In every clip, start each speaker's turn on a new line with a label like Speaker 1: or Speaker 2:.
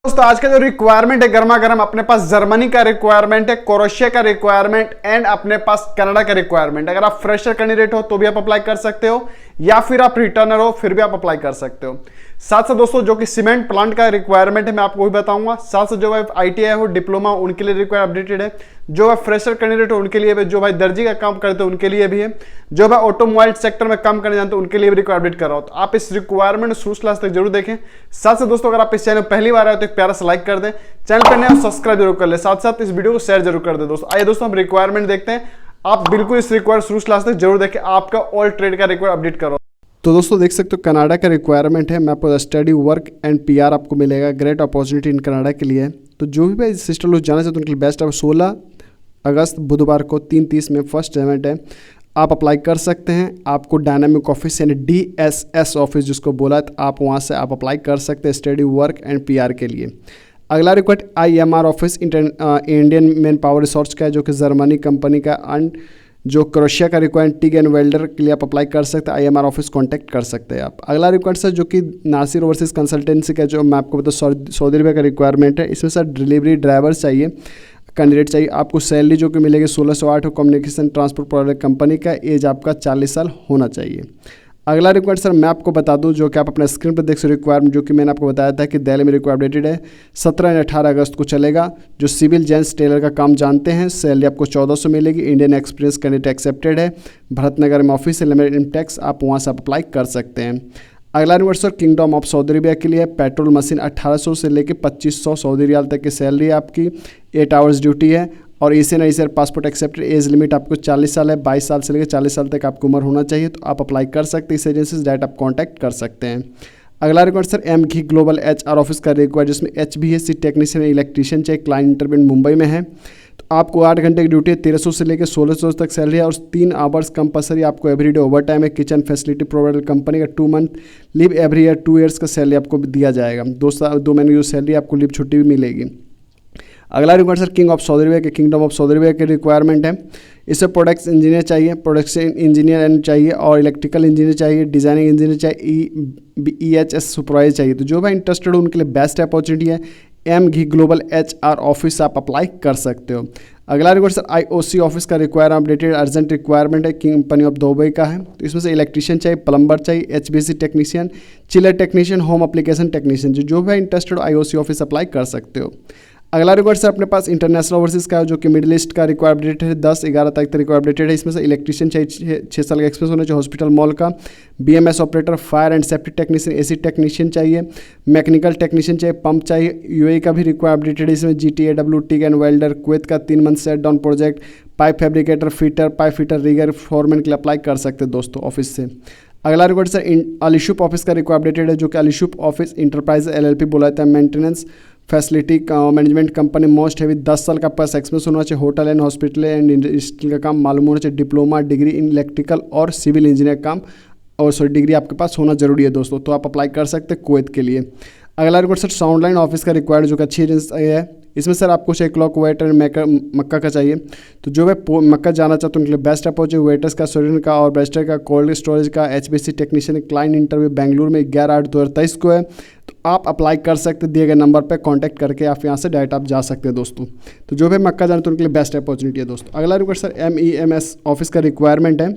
Speaker 1: दोस्तों आज का जो रिक्वायरमेंट है गर्मा गर्म, अपने पास जर्मनी का रिक्वायरमेंट है, क्रोएशिया का रिक्वायरमेंट एंड अपने पास कनाडा का रिक्वायरमेंट। अगर आप फ्रेशर कैंडिडेट हो तो भी आप अप्लाई कर सकते हो, या फिर आप रिटर्नर हो फिर भी आप अप्लाई कर सकते हो। साथ साथ दोस्तों जो कि सीमेंट प्लांट का रिक्वायरमेंट है मैं आपको भी बताऊंगा। साथ साथ जो है ITI हो, डिप्लोमा, उनके लिए रिक्वायर अपडेटेड है। जो है फ्रेशर कैंडिडेट हो उनके लिए भी, जो भाई दर्जी का काम करते हो उनके लिए भी है, जो भाई ऑटोमोबाइल सेक्टर में काम करने जानते हो उनके लिए भी रिक्वायर अपडेट कर रहा हो। तो आप इस रिक्वायरमेंट शुरू से लास्ट तक जरूर देखें। साथ साथ दोस्तों अगर आप इस चैनल पहली बार आए तो एक प्यारा सा लाइक कर दें, चैनल पर नया सब्सक्राइब जरूर कर ले, साथ साथ इस वीडियो को शेयर जरूर कर दे। दोस्तों आइए दोस्तों हम रिक्वायरमेंट देखते हैं। आप बिल्कुल इस रिक्वायरमेंट शुरू से लास्ट तक जरूर देखें, आपका ऑल ट्रेड का रिक्वायर अपडेट करो। तो दोस्तों देख सकते हो कनाडा का रिक्वायरमेंट है। मैं आपको स्टडी वर्क एंड PR आपको मिलेगा, ग्रेट अपॉर्चुनिटी इन कनाडा के लिए। तो जो भी भाई सिस्टर लोग जाना चाहते हैं उनके लिए बेस्ट है। 16 अगस्त बुधवार को 3:30 में फर्स्ट पेमेंट है, आप अप्लाई कर सकते हैं। आपको डायनामिक ऑफिस यानी DSS ऑफिस जिसको बोला है, तो आप वहाँ से आप अप्लाई कर सकते हैं स्टडी वर्क एंड PR के लिए। अगला required IMR office Indian man power resource का है, जो कि जर्मनी कंपनी का। एंड जो क्रोएशिया का रिक्वायर्ड टिग एंड वेल्डर के लिए आप अप्लाई कर सकते हैं, IMR ऑफिस कांटेक्ट कर सकते हैं आप। अगला रिक्वायर्ड सर जो कि नासिर ओवरसीज कंसल्टेंसी का, जो मैं आपको बताऊँ सऊदी अरबिया का रिक्वायरमेंट है। इसमें सर डिलीवरी ड्राइवर चाहिए, कैंडिडेट चाहिए। आपको सैलरी जो कि मिलेगी 1608 कम्युनिकेशन ट्रांसपोर्ट प्रोवाइडर कंपनी का। एज आपका 40 साल होना चाहिए। अगला रिक्वायर्ड सर मैं आपको बता दूं, जो कि आप अपने स्क्रीन पर देख सकते हो रिक्वायरमेंट, जो कि मैंने आपको बताया था कि दिल्ली में रिक्वायर अपडेटेड है। 17 और 18 अगस्त को चलेगा। जो सिविल जेंट्स टेलर का काम जानते हैं, सैलरी आपको 1400 मिलेगी। इंडियन एक्सपीरियंस कैंडिडेट एक्सेप्टेड है। भरतनगर में ऑफिस है, लिमिटेड इन टैक्स, आप वहाँ से अप्लाई कर सकते हैं। अगला required sir kingdom of Saudi Arabia के लिए पेट्रोल मशीन 1800 से लेकर 2500 सऊदी रियाल तक की सैलरी है आपकी। 8 आवर्स ड्यूटी है और Asian ICR passport accepted. Age limit आपको 40 साल है, 22 साल से लेकर 40 साल तक आपकी उम्र होना चाहिए। तो आप अप्लाई कर सकते हैं इस एजेंसी से, डायरेक्ट आप कॉन्टैक्ट कर सकते हैं। अगला required sir MG global HR office का रिक्वायर्ड, जिसमें HVAC टेक्नीशियन इलेक्ट्रीशियन चाहिए। क्लाइंट इंटरव्यू मुंबई में है। तो आपको 8 घंटे की ड्यूटी है, 1300 से लेकर 1600 तक सैलरी है और 3 आवर्स कंपलसरी आपको एवरीडे ओवर टाइम है। किचन फैसिलिटी प्रोवाइडर कंपनी का 2 month leave every year, 2 years का सैलरी आपको दिया जाएगा। 2 महीने की सैलरी आपको लीव छुट्टी भी मिलेगी। अगला required sir king of Saudi Arabia के, किंगडम ऑफ सऊदी अरबिया की रिक्वायरमेंट है। इससे प्रोडक्ट्स इंजीनियर चाहिए, प्रोडक्शन इंजीनियर चाहिए और इलेक्ट्रिकल इंजीनियर चाहिए, डिजाइनिंग इंजीनियर चाहिए, EHS सुपरवाइजर चाहिए। तो जो भाई इंटरेस्टेड हो उनके लिए बेस्ट अपॉर्चुनिटी है। MG ग्लोबल HR ऑफिस आप अप्लाई कर सकते हो। अगला रिक्वायर्ड सर IOC ऑफिस का रिक्वायर अपडेटेड अर्जेंट रिक्वायरमेंट है, कंपनी ऑफ दुबई का है। तो इसमें से इलेक्ट्रीशियन चाहिए, प्लम्बर चाहिए, HVAC technician, chiller technician, home application technician. जो भी इंटरेस्टेड हो IOC ऑफिस अप्लाई कर सकते हो। अगला रिक्वायर्ड सर अपने पास इंटरनेशनल ओवरसीज का है, जो कि मिडिल ईस्ट का रिक्वायर अपडेटेड है। 10-11 तारीख तक रिक्वायर अपडेटेड है। इसमें से इलेक्ट्रीशियन चाहिए, 6 साल का एक्सपीरियंस होना चाहिए। हॉस्पिटल मॉल का BMS operator, fire and safety technician, AC technician चाहिए, मैकेनिकल टेक्नीशियन चाहिए, पंप चाहिए। UAE का भी रिक्वायर अपडेटेड है। इसमें GTAW TIG and welder, Kuwait का 3 month set down project, pipe fabricator, fitter, pipe fitter, rigger, foreman के लिए अप्लाई कर सकते हैं दोस्तों ऑफिस से। अगला रिक्वायर्ड सर अलीशुप ऑफिस का रिक्वायर अपडेटेड है, जो कि अलीशुप ऑफिस इंटरप्राइज LLP बोला जाता है। Maintenance facility management company, most heavy 10 साल का पास एक्सपीरियंस होना चाहिए। Hotel and hospital and industry का काम मालूम होना चाहिए। डिप्लोमा डिग्री इन इलेक्ट्रिकल और सिविल इंजीनियर काम और सॉरी डिग्री आपके पास होना जरूरी है दोस्तों। तो आप अप्लाई कर सकते हैं कुवैत के लिए। अगला required sir sound line office का रिक्वायर्ड, जो कि अच्छी एजेंसी है। इसमें सर आपको चाहिए क्लॉक वेटर मक्का का चाहिए। तो जो वे मक्का जाना चाहते हैं उनके लिए बेस्ट अपॉर्चुनिटी। वेटर्स का, स्टूडेंट का और बेस्टर का, कोल्ड स्टोरेज का, HVAC technician. Client interview Bengaluru में 11/8/2023 को है। तो आप अप्लाई कर सकते दिए गए नंबर पर कॉन्टैक्ट करके आप यहाँ से डायरेक्ट आप जा सकते हैं दोस्तों। तो जो भी मक्का जाना तो उनके लिए बेस्ट अपॉर्चुनिटी है दोस्तों। अगला रिक्वायर्ड सर MEMS ऑफिस का रिक्वायरमेंट है।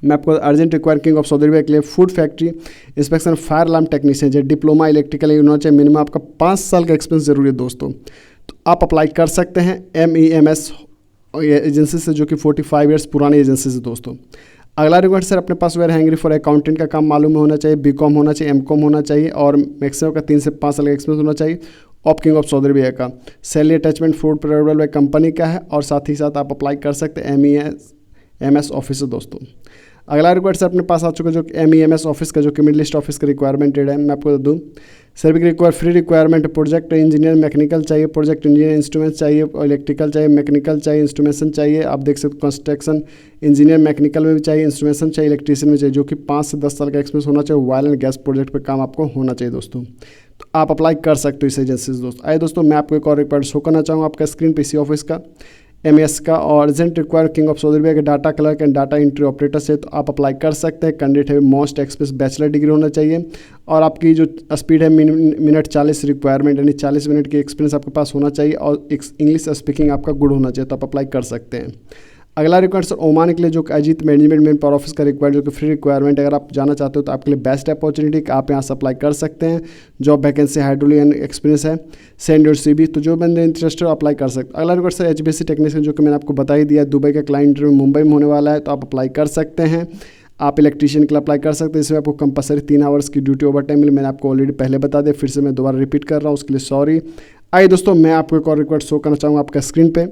Speaker 1: मैं आपको urgent require king of Saudi Arabia के लिए food factory inspection fire alarm technician चाहिए। डिप्लोमा इलेक्ट्रिकल होना चाहिए। मिनिमम आपका 5 साल का एक्सपीरियंस जरूरी है दोस्तों। तो आप अप्लाई कर सकते हैं MEMS एजेंसी से, जो कि 45 ईयर्स पुरानी एजेंसी से दोस्तों। अगला रिक्वायर्ड सर अपने पास वेयर हैंगरी फॉर अकाउंटेंट का काम मालूम होना चाहिए। BCom होना चाहिए, MCom होना चाहिए और मैक्सिमम का 3 से 5 साल का एक्सपीरियंस होना चाहिए। Of king of Saudi Arabia का salary attachment food provider company का है और साथ ही साथ आप अप्लाई कर सकते हैं MEMS ऑफिस से दोस्तों। अगला रिक्वायर्ड सर अपने पास आ चुका जो MEMS ऑफिस का, जो कि मिडिल ईस्ट ऑफिस का रिक्वायरमेंट है। मैं आपको बता दूँ सर भी require free requirement, project engineer mechanical चाहिए, प्रोजेक्ट इंजीनियर इंस्ट्रूमेंट्स चाहिए, इलेक्ट्रिकल चाहिए, मैकेनिकल चाहिए, इंस्ट्रूमेंटेशन चाहिए। आप देख सकते हो कंस्ट्रक्शन इंजीनियर मैकेनिकल में भी चाहिए, इंस्ट्रूमेंटेशन चाहिए, इलेक्ट्रीशियन में चाहिए, जो कि 5 से 10 साल का एक्सपीरियंस होना चाहिए। ऑयल एंड गैस प्रोजेक्ट पर काम आपको होना चाहिए दोस्तों। तो आप अप्लाई कर सकते हो इस एजेंसी से दोस्तों। आइए दोस्तों मैं आपको एक और रिक्वायर्ड शो करना चाहूँगा आपका स्क्रीन पे इसी ऑफिस का। MES का, और urgent require king of Saudi Arabia के data clerk and data entry operator से तो आप अप्लाई कर सकते हैं। कैंडिडेट है मोस्ट एक्सपीरियंस बैचलर डिग्री होना चाहिए, और आपकी जो स्पीड है मिनट 40 रिक्वायरमेंट, यानी 40 मिनट की एक्सपीरियंस आपके पास होना चाहिए, और इंग्लिश स्पीकिंग आपका गुड होना चाहिए, तो आप अप्लाई कर सकते हैं। अगला रिक्वायर्ड सर ओमान के लिए जो Ajit management main power office का रिक्वायर्ड, जो कि फ्री रिक्वायरमेंट, अगर आप जाना चाहते हो तो आपके लिए बेस्ट अपॉर्चुनिटी, आप यहाँ से अप्लाई कर सकते हैं। जॉब वैकेंसी हाइड्रोलियन एक्सपीरियंस है, सेंड योर CV, तो जो बंदे इंटरेस्टेड अप्लाई कर सकते हैं। अगला रिक्वायर्ड सर HBC टेक्नीशियन, जो कि मैंने आपको बता ही दिया, दुबई का क्लाइंट मुंबई में होने वाला है, तो आप अप्लाई कर सकते हैं। आप इलेक्ट्रीशियन के लिए अप्लाई कर सकते हैं, इसमें आपको कंपलसरी 3 आवर्स की ड्यूटी ओवर टाइम मिले, मैंने आपको ऑलरेडी पहले बता दिया, फिर से मैं दोबारा रिपीट कर रहा हूँ, उसके लिए सॉरी। आइए दोस्तों, मैं आपको एक और रिक्वायर्ड शो करना चाहूँगा आपका स्क्रीन पे।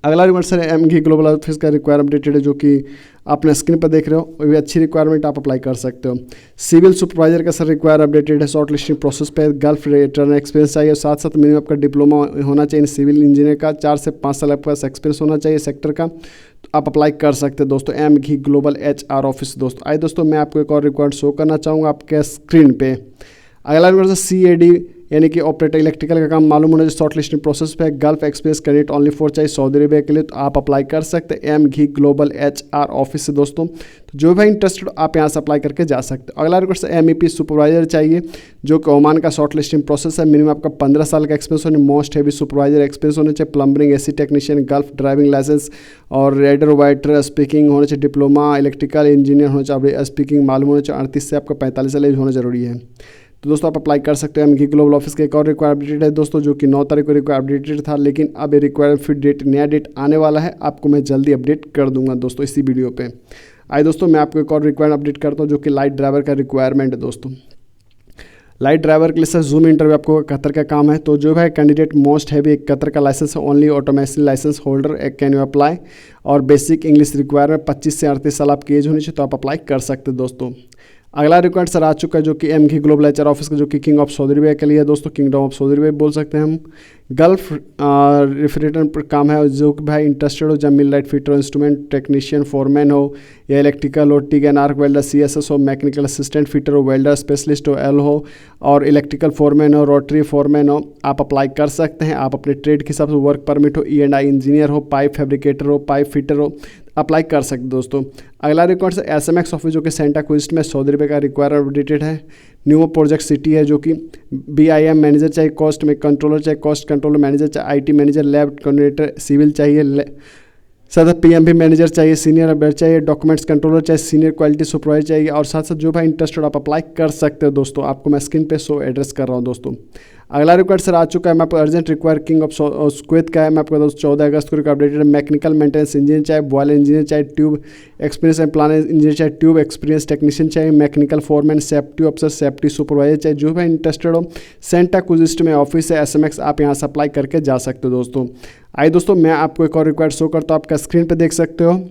Speaker 1: अगला required sir MG global office का रिक्वायर अपडेटेड है, जो कि आपने स्क्रीन पर देख रहे हो, वो भी अच्छी रिक्वायरमेंट, आप अप्लाई कर सकते हो। सिविल सुपरवाइजर का सर रिक्वायर अपडेटेड है, शॉर्ट लिस्टिंग प्रोसेस पे गल्फ रिटर्न एक्सपीरियंस चाहिए, साथ साथ मिनिमम आपका डिप्लोमा होना चाहिए सिविल इंजीनियर का, 4 से 5 साल आपके पास एक्सपीरियंस होना चाहिए सेक्टर का, तो आप अप्लाई कर सकते हैं दोस्तों। MG ग्लोबल HR ऑफिस दोस्तों। आइए दोस्तों, मैं आपको एक और रिक्वायर्ड शो करना चाहूँगा आपके स्क्रीन पे। अगला रिक्वायर्ड CAD यानी कि ऑपरेटर इलेक्ट्रिकल का काम मालूम होना चाहिए, शॉर्ट लिस्टिंग प्रोसेस पे gulf experience candidate only for चाहिए सऊदी अरेबिया के लिए, तो आप अप्लाई कर सकते हैं MG ग्लोबल HR ऑफिस से दोस्तों। तो जो भी इंटरेस्टेड आप यहाँ से अप्लाई करके जा सकते हो। अगला रिक्वायर्ड से MEP सुपरवाइजर चाहिए, जो कि ओमान का शॉर्ट लिस्टिंग प्रोसेस है, मिनिमम आपका 15 साल का एक्सपीरियंस होने, मोस्ट हैवी सुपरवाइजर एक्सपीरियंस होना चाहिए, plumbing AC technician, gulf driving licence और रेडर वाइटर स्पीकिंग होना चाहिए, डिप्लोमा इलेक्ट्रिकल इंजीनियर होना चाहिए, स्पीकिंग मालूम होना चाहिए, 38 से आपका 45 साल एज होना जरूरी है। तो दोस्तों आप अप्लाई कर सकते हो। MG ग्लोबल ऑफिस का एक और रिक्वायर अपडेटेड है दोस्तों, जो कि 9 तारीख को रिक्वायर अपडेटेड था, लेकिन अब ये रिक्वायर फिर डेट नया डेट आने वाला है, आपको मैं जल्दी अपडेट कर दूंगा दोस्तों इसी वीडियो पे। आइए दोस्तों, मैं आपको एक और रिक्वायर अपडेट करता हूँ, जो कि लाइट ड्राइवर का रिक्वायरमेंट है दोस्तों। लाइट ड्राइवर के लिए सर जूम इंटरव्यू आपको कतर का काम है, तो जो है कैंडिडेट मोस्ट हैवी एक कतर का लाइसेंस है, only automation licence holder can you apply, और बेसिक इंग्लिश रिक्वायरमेंट 25 से 38 साल आपकी एज होनी चाहिए, तो आप अप्लाई कर सकते हैं दोस्तों। अगला रिक्वायर्ड सर आ चुका है, जो कि MG ग्लोबल HR ऑफिस का, जो कि किंग ऑफ सऊदी अरेबिया के लिए है दोस्तों, किंगडम ऑफ सऊदी अरेबिया बोल सकते हैं हम। गल्फ रेफ्रिजरेटर पर काम है, जो कि भाई इंटरेस्टेड हो, जब millwright fitter, instrument technician, foreman हो, या इलेक्ट्रिकल हो, TIG and arc welder, CSS हो, मैकेनिकल असिस्टेंट फिटर हो, वेल्डर स्पेशलिस्ट हो, L हो, और इलेक्ट्रिकल फोरमैन हो, रोटरी फोरमैन हो, आप अप्लाई कर सकते हैं। आप अपने ट्रेड के हिसाब से वर्क परमिट हो, E&I इंजीनियर हो, पाइप फैब्रिकेटर हो, पाइप फिटर हो, अप्लाई कर सकते दोस्तों। अगला रिक्वायर्ड से SMX ऑफिस, जो कि सेंटा क्विस्ट में सऊदी अरेबिया का रिक्वायर अपडेटेड है। न्यू प्रोजेक्ट सिटी है, जो कि BIM मैनेजर चाहिए, कॉस्ट में कंट्रोलर चाहिए, कॉस्ट कंट्रोलर मैनेजर चाहिए, IT manager, lab coordinator civil चाहिए, साथ PMP मैनेजर चाहिए, सीनियर अपडेट चाहिए, डॉक्यूमेंट्स कंट्रोलर चाहिए, सीनियर क्वालिटी सुपरवाइजर चाहिए, और साथ साथ जो भाई इंटरेस्टेड आप अप्लाई कर सकते हो दोस्तों। आपको मैं स्क्रीन पे शो एड्रेस कर रहा हूँ दोस्तों। अगला रिक्वायर्ड सर आ चुका है, मैं आपको urgent require king of Kuwait का है, मैं आपको बता दूँ 14 अगस्त को अपडेटेड। मैकेनिकल मेंटेनेंस इंजीनियर चाहिए, बॉयलर इंजीनियर चाहिए, tube experience and plan engineer चाहिए, ट्यूब एक्सपीरियंस टेक्नीशियन चाहिए, mechanical foreman, safety officer, safety supervisor चाहिए। जो भी इंटरेस्टेड हो, सेंटा क्विस्ट में ऑफिस है SMX, आप यहाँ से अप्लाई करके जा सकते हो दोस्तों। आइए दोस्तों, मैं आपको एक और रिक्वायर्ड शो करता हूँ, आपका स्क्रीन पर देख सकते हो।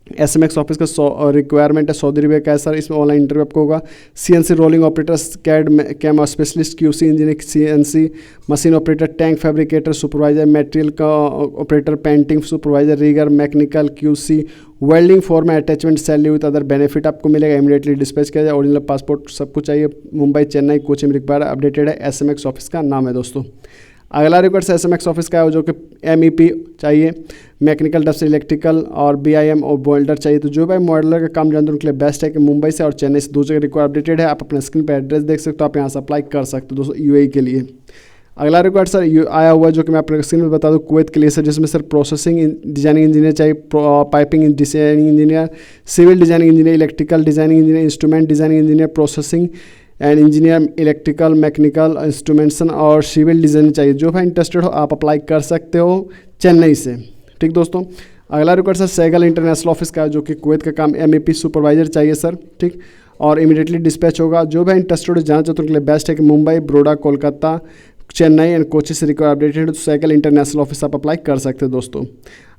Speaker 1: SMX ऑफिस का रिक्वायरमेंट है सऊदी अरेबिया का है सर, इसमें ऑनलाइन इंटरव्यू आपको होगा। CNC rolling operator, CAD CAM specialist, QC engineer, CNC machine operator, tank fabricator, supervisor, material का operator, painting supervisor, rigger, mechanical, QC, welding form attachment, salary with other benefit आपको मिलेगा, immediately dispatch किया जाए, original passport सब कुछ चाहिए। Mumbai, Chennai, coaching require updated है, SMX office का नाम है दोस्तों। अगला रिक्वायर्ड SMX ऑफिस का है, जो कि MEP चाहिए, मैकेनिकल डस्ट इलेक्ट्रिकल, और BIM और वेल्डर चाहिए। तो जो भाई मॉडलर का काम जानते हैं उनके लिए बेस्ट है कि मुंबई से और चेन्नई से 2 जगह रिक्वायर अपडेटेड है। आप अपने स्क्रीन पर एड्रेस देख सकते हो, आप यहाँ से अप्लाई कर सकते हो दोस्तों UAE के लिए। अगला रिक्वायर्ड सर आया हुआ है, जो कि मैं अपने स्क्रीन में बता दूं कुवैत के लिए सर, जिसमें सर प्रोसेसिंग डिजाइनिंग इंजीनियर चाहिए, piping designing engineer, civil designing engineer, electrical designing engineer, instrument designing engineer, processing and engineer, electrical, mechanical, instrumentation और सिविल डिज़ाइन चाहिए। जो भाई इंटरेस्टेड हो, आप अप्लाई कर सकते हो चेन्नई से। ठीक दोस्तों। अगला रिक्वायर्ड सर सैगल इंटरनेशनल ऑफिस का, जो कि कुवैत का काम MEP सुपरवाइजर चाहिए सर। ठीक, और इमीडिएटली डिस्पैच होगा। जो भाई इंटरेस्टेड जाना चाहते हैं उनके लिए बेस्ट है कि मुंबई, बड़ौदा, कोलकाता, चेन्नई एंड कोची से रिक्वायर अपडेटेड, तो सैगल इंटरनेशनल ऑफिस आप अप्लाई कर सकते हैं दोस्तों।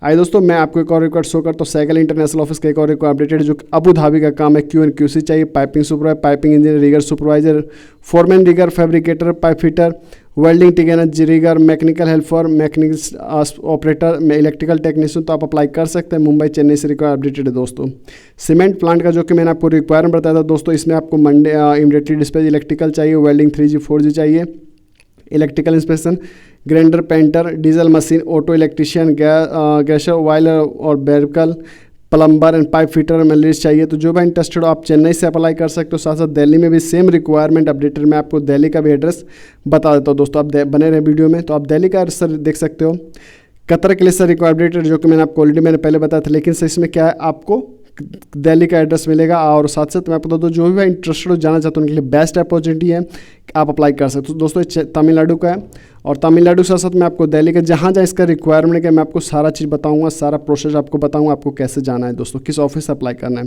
Speaker 1: आइए दोस्तों, मैं आपको एक और रिक्वायर्ड शो करता हूँ सैगल इंटरनेशनल ऑफिस का एक और रिक्वायर अपडेटेड, जो अबू धाबी का काम है। QC चाहिए, piping supervisor, piping engineer, rigger supervisor, foreman, rigger fabricator, pipe fitter, welding टिगनर, rigger, mechanical helper, mechanical operator, electrical technician, तो आप अप्लाई कर सकते हैं। मुंबई, चेन्नई से रिक्वायर अपडेटेड है दोस्तों। सीमेंट प्लांट का, जो कि मैंने आपको रिक्वायरमेंट बताया था दोस्तों, इसमें आपको मंडे इमीडिएटली डिस्पैच, इलेक्ट्रिकल चाहिए, वेल्डिंग 3G 4G चाहिए,
Speaker 2: electrical inspection, grinder, painter, diesel machine, auto electrician, गैशर, viral और बेरिकल, प्लम्बर एंड पाइप फिटर में लिस्ट चाहिए। तो जो भाई इंटरेस्टेड हो आप चेन्नई से अप्लाई कर सकते हो। साथ साथ दिल्ली में भी सेम रिक्वायरमेंट अपडेटेड, मैं आपको दिल्ली का भी एड्रेस बता देता हूँ दोस्तों। आप बने रहे वीडियो में। तो आप दिल्ली का एड्रेस सर देख सकते हो। कतर के लिए सर रिक्वायरमेंट जो कि मैंने आपको ऑलरेडी मैंने पहले बताया था, लेकिन सर इसमें क्या है आपको दिल्ली का एड्रेस मिलेगा। और साथ साथ मैं आपको बता दूँ जो भी भाई इंटरेस्टेड हो जाना चाहते हो उनके लिए बेस्ट अपॉर्चुनिटी है, आप अप्लाई कर सकते हो। दोस्तों तमिलनाडु का है और तमिलनाडु के साथ साथ मैं आपको दिल्ली का जहाँ जहाँ इसका रिक्वायरमेंट है मैं आपको सारा चीज़ बताऊंगा, सारा प्रोसेस आपको बताऊंगा, आपको कैसे जाना है दोस्तों, किस ऑफिस से अप्लाई करना है।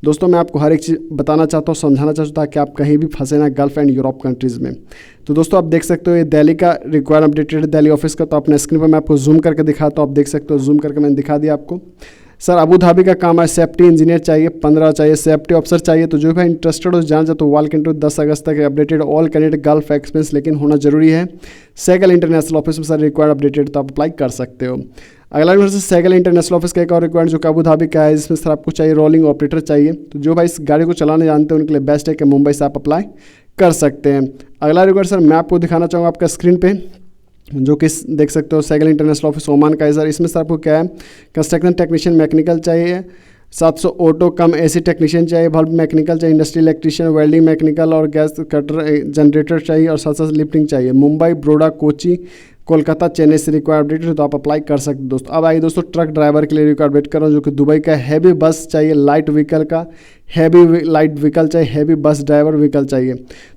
Speaker 2: दोस्तों मैं आपको हर एक चीज़ बताना चाहता हूँ, समझाना चाहता हूँ ताकि आप कहीं भी फंसे ना गल्फ एंड यूरोप कंट्रीज़ में। तो दोस्तों आप देख सकते हो ये दिल्ली का रिक्वायरमेंट अपडेटेड है दिल्ली ऑफिस का। तो अपने स्क्रीन पर मैं आपको जूम करके दिखाता हूँ, आप देख सकते हो। जूम करके मैंने दिखा दिया आपको। सर अबू धाबी का काम है, सेफ्टी इंजीनियर चाहिए 15 चाहिए, सेफ्टी ऑफिसर चाहिए। तो जो भी इंटरेस्टेड हो जान चाहे तो वाल इंटरव्यू 10 अगस्त तक updated, all candidate gulf experience लेकिन होना जरूरी है। सैगल इंटरनेशनल ऑफिस में सर रिक्वायर्ड अपडेटेड, तो आप अप्लाई कर सकते हो। अगला नंबर सैगल इंटरनेशनल ऑफिस का एक और रिक्वायर्ड जो कि अबू धाबी का है, इसमें सर आपको चाहिए रोलिंग ऑपरेटर चाहिए। तो जो भाई इस गाड़ी को चलाने जानते हैं उनके लिए बेस्ट है कि मुंबई से आप अप्लाई कर सकते हैं। अगला रिक्वायर्ड सर मैं आपको दिखाना चाहूँगा आपका स्क्रीन पे, जो कि देख सकते हो सैगल इंटरनेशनल ऑफिस ओमान का है सर। इसमें सर आपको क्या है कंस्ट्रक्शन टेक्नीशियन मैकेनिकल चाहिए, 700 ऑटो कम एसी टेक्नीशियन चाहिए, बल्ब मैकेनिकल चाहिए, इंडस्ट्रियल इलेक्ट्रीशियन, वेल्डिंग मैकेनिकल और गैस कटर जनरेटर चाहिए और साथ साथ लिफ्टिंग चाहिए। मुंबई, बड़ौदा, कोची, कोलकाता, चेन्नई से रिक्वायर अपडेटेड, तो आप अप्लाई कर सकते हो दोस्तों। अब आइए दोस्तों ट्रक ड्राइवर के लिए रिक्वायर अपडेट कर रहा हूँ जो कि दुबई का हैवी बस चाहिए, लाइट व्हीकल का हैवी लाइट व्हीकल चाहिए, हैवी बस ड्राइवर व्हीकल चाहिए।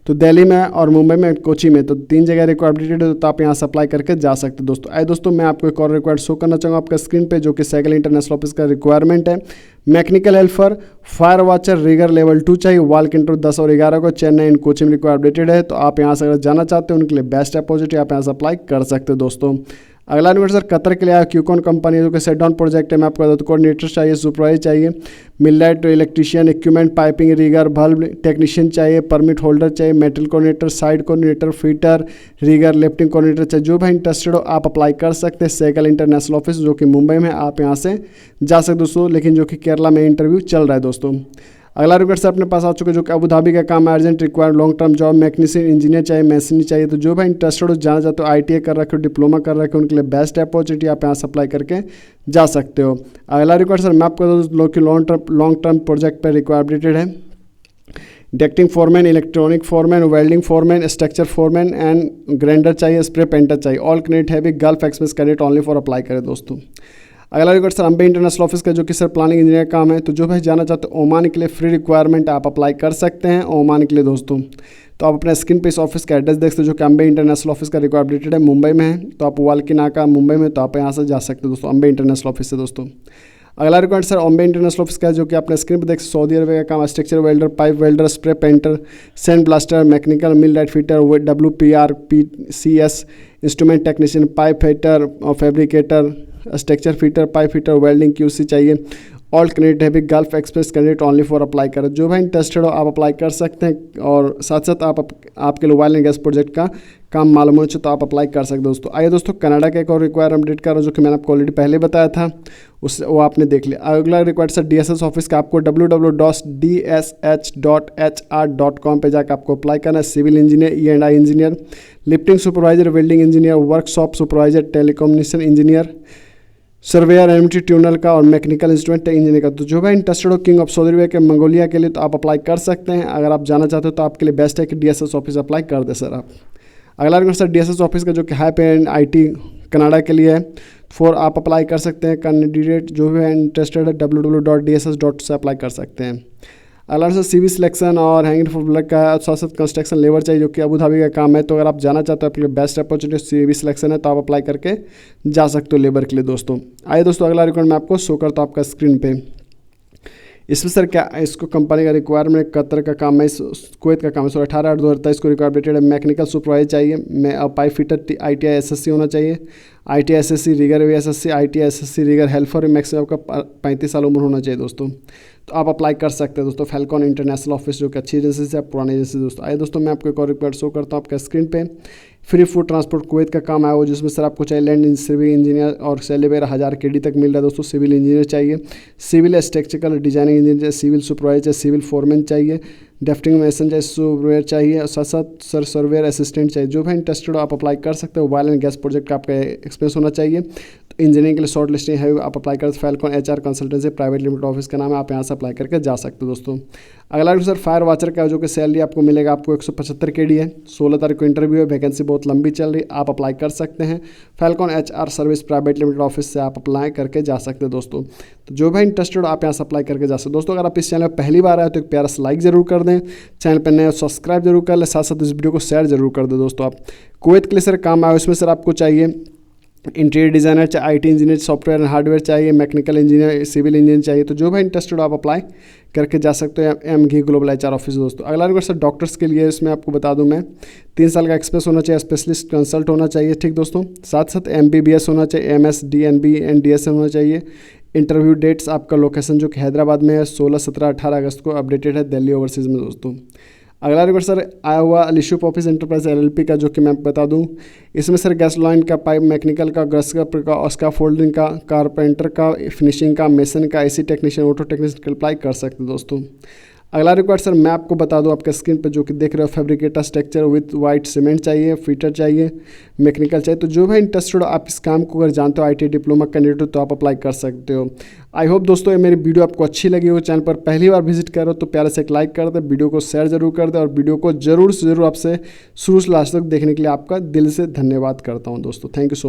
Speaker 2: तो दिल्ली में और मुंबई में, कोची में, तो 3 जगह रिक्वायर अपडेटेड है, तो आप यहाँ से अप्लाई करके जा सकते हो दोस्तों। आइए दोस्तों मैं आपको एक और रिक्वायर्ड शो करना चाहूँगा आपका स्क्रीन पे, जो कि सैगल इंटरनेशनल ऑफिस का रिक्वायरमेंट है। Mechanical helper, fire watcher, rigger level 2 चाहिए, वाल इंटरव्यू 10 और 11 को, चेन्नई एंड कोची में रिक्वायर अपडेटेड है। तो आप यहाँ से अगर जाना चाहते हो उनके लिए बेस्ट अपॉर्चुनिटी, आप यहाँ से अप्लाई कर सकते हो दोस्तों। अगला नंबर सर कतर के लिए आया क्यूकॉन कंपनी जो कि सेट डाउन प्रोजेक्ट है। मैं आपको बता दूं कोऑर्डिनेटर चाहिए, सुपरवाइजर चाहिए, millwright electrician, equipment piping, rigger, bulb technician चाहिए, परमिट होल्डर चाहिए, metal coordinator, side coordinator, fitter, rigger, lifting coordinator चाहिए। जो भाई इंटरेस्टेड हो आप अप्लाई कर सकते हैं। सैगल इंटरनेशनल ऑफिस जो कि मुंबई में, आप यहाँ से जा सकते दोस्तों, लेकिन जो कि केरला में इंटरव्यू चल रहा है दोस्तों। अगला रिक्वेस्ट अपने पास आ चुका है जो कि अबू धाबी का काम है, urgent required long term job, mechanician engineer चाहिए, मशीनी चाहिए। तो जो भाई इंटरेस्टेड हो जाना चाहते हो, ITI कर रखे हो, डिप्लोमा कर रखे हो, उनके लिए बेस्ट अपॉर्चुनिटी, आप यहाँ से अप्लाई करके जा सकते हो। अगला रिक्वेस्ट सर मैं आपको लॉन्ग टर्म प्रोजेक्ट पर रिक्वायर अपडेटेड है। Ducting foreman, electronic foreman, welding foreman, structure foreman and grinder चाहिए, स्प्रे पेंटर चाहिए, ऑल कैंडिडेट है भी gulf express candidate only for apply करें दोस्तों। अगला required sir Ambe international office का जो कि सर प्लानिंग इंजीनियर काम है। तो जो भाई जाना चाहते हो ओमान के लिए फ्री रिक्वायरमेंट आप अप्लाई कर सकते हैं ओमान के लिए दोस्तों। तो आप अपने स्क्रीन पे इस ऑफिस का एड्रेस देख सकते हो जो कि अम्बे इंटरनेशनल ऑफिस का रिक्वायर अपडेटेड है, मुंबई में है। तो आप वाल्की नाका मुंबई में, तो आप यहाँ से जा सकते हो दोस्तों अम्बे इंटरनेशनल ऑफिस से दोस्तों। अगला required sir Ambe international office का है जो कि अपने स्क्रीन पर देख सऊदी अरबिया का काम, structure welder, pipe welder, spray painter, sand blaster, mechanical, millwright fitter, WPR, PCS, instrument technician, pipe fitter और fabricator, structure fitter, pipe fitter, welding QC चाहिए। ऑल कैंडिडेट है भी gulf express candidate only for apply करें। जो भाई interested हो आप apply कर सकते हैं। और साथ साथ आपके लिए ऑयल एंड गैस प्रोजेक्ट का काम मालूम हो तो आप अप्लाई कर सकते हो दोस्तों। आइए दोस्तों कनाडा का एक और रिक्वायर अपडेट कर रहा हूँ जो कि मैंने आपको ऑलरेडी पहले बताया था, उस वो आपने देख लिया। अगला रिक्वायर्ड सर DSS ऑफिस का, आपको www.dsh.hr.com पे जाकर आपको अप्लाई करना है। Civil engineer, E&I engineer, lifting supervisor, welding engineer, workshop supervisor, telecommunication engineer, surveyor, MT tunnel का और मैकेनिकल इंस्ट्रूमेंट इंजीनियर का। तो जो भाई इंटरेस्टेड हो किंग ऑफ सऊदी अरबिया के मंगोलिया के लिए, तो आप अप्लाई कर सकते हैं। अगर आप जाना चाहते हो तो आपके लिए बेस्ट है कि DSS ऑफिस अप्लाई कर दे सर आप। अगला रिक्वेस्ट सर DSS ऑफिस का जो कि हाई पे एंड IT कनाडा के लिए है, फॉर आप अप्लाई कर सकते हैं। कैंडिडेट जो भी है इंटरेस्टेड है www.dss से अप्लाई कर सकते हैं। अगला सर CV सिलेक्शन और हैंगिंग फॉर ब्लैक का है, साथ साथ कंस्ट्रक्शन लेबर चाहिए जो कि अबू धाबी का काम है। तो अगर आप जाना चाहते हो आपके लिए बेस्ट अपॉर्चुनिटी CV सिलेक्शन है, तो आप अप्लाई करके जा सकते हो लेबर के लिए दोस्तों। आइए दोस्तों अगला रिक्वायरमेंट मैं आपको शो करता हूँ आपका स्क्रीन पे। इसमें सर क्या इसको कंपनी का रिक्वायरमेंट कतर का काम है, कुवैत का काम है। सर 18/8/2023 को रिक्वायरमेंट है। मैकेनिकल सुपरवाइजर चाहिए, पाइप फिटर, ITI SSC होना चाहिए, ITI SSC rigger SSC, ITI SSC rigger helper, maximum आपका 35 साल उम्र होना चाहिए दोस्तों। तो आप अप्लाई कर सकते हैं दोस्तों। फैल्कॉन इंटरनेशनल ऑफिस जो कि अच्छी एजेंसी से, पुरानी एजेंसी दोस्तों। आइए दोस्तों मैं आपको एक और रिक्वायर्ड शो करता हूँ आपका स्क्रीन पे। फ्री फूड ट्रांसपोर्ट कुवैत का काम आया हो, जिसमें सर आपको चाहिए लैंड सिविल इंजीनियर और सैलरी 1000 KD तक मिल रहा है दोस्तों। सिविल इंजीनियर चाहिए, सिविल स्ट्रक्चरल डिजाइनिंग इंजीनियर चाहिए, सिविल सुपरवाइजर चाहिए, सिविल फोरमैन चाहिए, ड्राफ्टिंग मैसन चाहिए, सुपरवेयर चाहिए और साथ साथ सर सर्वेयर असिस्टेंट चाहिए। जो भी इंटरेस्टेड हो आप अप्लाई कर सकते हो। ऑयल एंड गैस प्रोजेक्ट का आपका एक्सपीरियंस होना चाहिए। तो इंजीनियरिंग के लिए शॉर्ट लिस्टिंग है, आप अप्लाई कर Falcon HR consultancy private limited office का नाम है, आप यहाँ से अप्लाई करके जा सकते हो दोस्तों। अगला सर फायर वॉचर का जो कि सैलरी आपको मिलेगा आपको 175 KD है। 16 तारीख को इंटरव्यू है, वैकेंसी बहुत लंबी चल रही, आप अप्लाई कर सकते हैं। Falcon HR service private limited office से आप अप्लाई करके जा सकते हैं दोस्तों। तो जो भी इंटरेस्टेड आप यहाँ से अप्लाई करके जा सकते हैं दोस्तों। अगर आप इस चैनल पर पहली बार आए तो एक प्यारा सा लाइक जरूर कर दें, चैनल पर नए सब्सक्राइब जरूर कर लें, साथ साथ इस वीडियो को शेयर जरूर कर दें दोस्तों। आप कुवैत के लिए सर काम आए, उसमें सर आपको चाहिए इंटीरियर डिज़ाइनर चाहिए, IT engineer, software and hardware चाहिए, मैकेनिकल इंजीनियर, सिविल इंजीनियर चाहिए। तो जो भी इंटरेस्टेड हो आप अप्लाई करके जा सकते हो MG ग्लोबल HR ऑफिस दोस्तों। अगला रिक्वेस्ट सर डॉक्टर्स के लिए, इसमें आपको बता दूं मैं 3 साल का एक्सपीरियंस होना चाहिए, स्पेशलिस्ट कंसल्ट होना चाहिए, ठीक दोस्तों। साथ साथ MBBS होना चाहिए, MS DNB and DSM होना चाहिए। इंटरव्यू डेट्स आपका लोकेशन जो कि हैदराबाद में है 16, 17, 18 अगस्त को अपडेटेड है दिल्ली ओवरसीज़ में दोस्तों। अगला रिक्वेस्ट सर आया हुआ अलीशुप ऑफिस एंटरप्राइज LLP का, जो कि मैं बता दूं इसमें सर गैस लाइन का, पाइप मैकेनिकल का, गैस का, उसका फोल्डिंग का, कारपेंटर का, फिनिशिंग का, मेसन का, AC technician, auto technician apply कर सकते दोस्तों। अगला रिक्वायर्ड सर मैं आपको बता दूं, आपके स्क्रीन पे जो कि देख रहे हो fabricator structure with white cement चाहिए, फिटर चाहिए, मैकेनिकल चाहिए। तो जो भी इंटरेस्टेड हो आप इस काम को अगर जानते हो IT डिप्लोमा कैंडिडेट हो तो आप अप्लाई कर सकते हो। आई होप दोस्तों ये मेरी वीडियो आपको अच्छी लगी हो। चैनल पर पहली बार विजिट करो तो प्यारे से एक लाइक कर दे, वीडियो को शेयर जरूर कर दे और वीडियो को जरूर से जरूर आपसे शुरू से लास्ट तक देखने के लिए आपका दिल से धन्यवाद करता हूँ दोस्तों। Thank you so much.